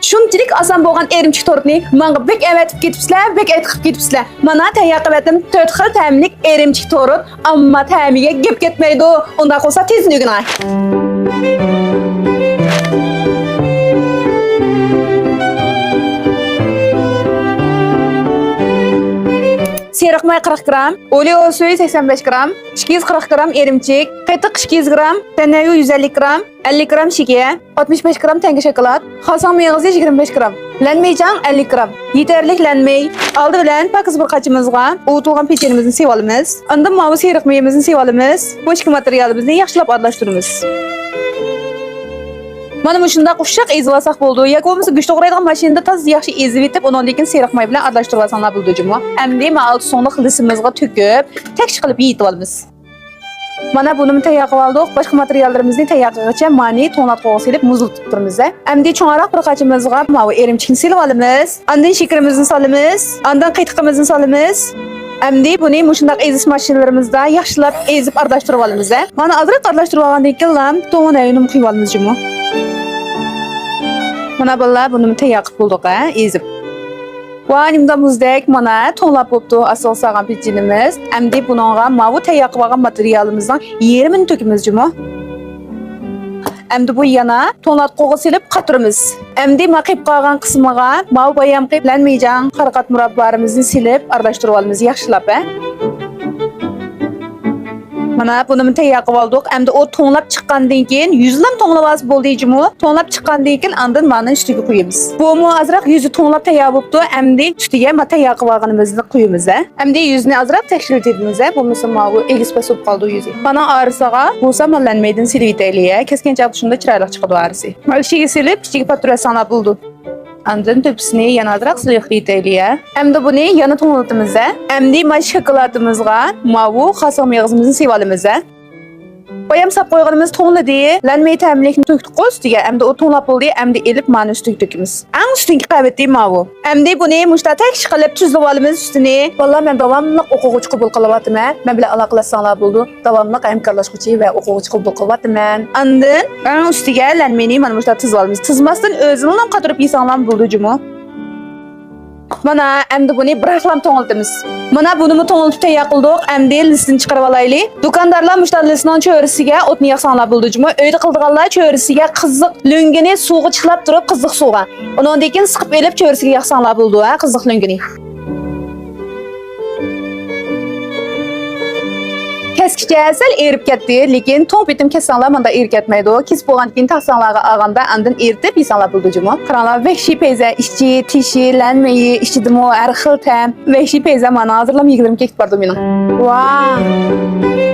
Shunchalik oson bo'lgan erimchik tortni menga bek evatib ketibsizlar, bek aytib ketibsizlar. Mana tayyor qildim 4 xil ta'mlik erimchik tort, ammo ta'miga gap ketmaydi. Unda qolsa tez o'rganay. Seriq may 40 gram, oleo suyu 85 gram, 240 gram erimchik, qatiq 200 gram, tanayu 150 gram, 50 gram şeker, 65 gram tenge şokolad, xasam meyğisi 25 gram, lanmeycan 50 gram. Yeterlik lanmey. Aldı bilan pakiz bir qaçımızga o'tilgan pechenimizni sevalimiz. Unda mavi seriq mayimizni sevalimiz. Boshqa materialimizni yaxshilab aralashtiramiz. Mana bu shunda qo'shaq ezilsak bo'ldi. Yoki bo'lmasa go'sht to'g'raydigan mashinada toz yaxshi ezib etib, undan keyin seriq may bilan aralashtirib olsanlar bo'ldi juma. Endi ma'lum so'ngni xilistimizga to'kib, teksh qilib yeyib olamiz. Mana buni tayyor qilib oldik. Boshqa materiallarimizni tayyor qilguncha mani to'nat qo'g'is silib muzlatib turamiz. Endi cho'ngroq bir qachimizga mavi erimchikni silib olamiz. Ondan shakarimizni solamiz. Ondan qaytiqimizni solamiz. Endi buni mushundaq ezish mashinalarimizda yaxshilab ezib aralashtirib olamiz. Mana azroq aralashtirib olgandan keyin to'g'nayni quyib olamiz juma. Mana balla bunu tayyor qilib bo'ldik, ezib. Va nimda muzdek mana to'nlab bo'pti asosan pechenimiz. Endi bunga mavi tayyor qilib olgan materialimizdan 20 minut to'kimiz juma. Endi bu yana to'nat qo'g'i silib qatiramiz. Endi maqib qolgan qismiga mavi bayam qillanmayjan qaraqat murabbalarimizni silib aralashtirib olamiz yaxshilab. Mana buni tayyor qilib oldik. Endi o to'nlab chiqqandan keyin yuzlam to'nlab bo'ldiymi? To'nlab chiqqandan keyin andin mana ustiga qo'yamiz. Bu mu azroq yuzi to'nlab tayyor bo'pti. Endi ustiga ma tayyor qilib olganimizni qo'yamiz. Endi yuzni azroq tekshirib etamiz. Bo'lmasa mavi egis bosib qoldi yuzi. Mana arisaga bo'lsa mallanmaydan silib etaylik. Keskincha shunda chiroyli chiqadi arisi. Mana ishiga silib, ichiga patrasana bo'ldi. Andın tepsini yana azroq suyuq etaylik. Endi buni yana to'nlatamiz. Endi mana shokoladimizga mavi xasam yog'imizni sevalimiz. Bayam sap qo'yganimiz to'nladi. Lanmay ta'mlikni to'kdik ustiga. Endi o to'nlab bo'ldi. Endi elib mana ustiga to'kamiz. Ang ustingi qavatdi mavi. Endi buni mushtatak qilib tuzlab olamiz ustini. Vallahi men davomli o'quvchi qabul qilyapman. Men bilan aloqalashsanglar bo'ldi. Davomli hamkorlashuvchi va o'quvchi qabul qilyapman. Andin ang ustiga lanmayni mana mushta tuzlab olamiz. Tuzmasdan o'zini ham qatirib yesanglar bo'ldi juma. Mana endi buni bir xillam to'ngiltimiz. Mana buni to'ngiltib tayyor qildik. Endi listini chiqarib olaylik. Do'kondarlar mushtarilarning cho'risiga o'tni yaqsanlar bo'ldi juma. Uyda qildiganlar cho'risiga qiziq lo'ngini suvga chiqlab turib qiziq suvga. Undan keyin siqib elib cho'risiga yaqsanlar bo'ldi, qiziq lo'ngini. Keskicha asal erib ketdi, lekin to'p etim kessanlar menda erib ketmaydi. Kesib bo'lgan keyin tassanlarga olganda andin eritib yesanlar bo'ldi juma. Qaranglar, vahshiy peyza, ishchi, tishi, lanmayi, ishchidimi, har xil tam. Vahshiy peyza mana hozirlam yegirim ketib bordi mening. Vau!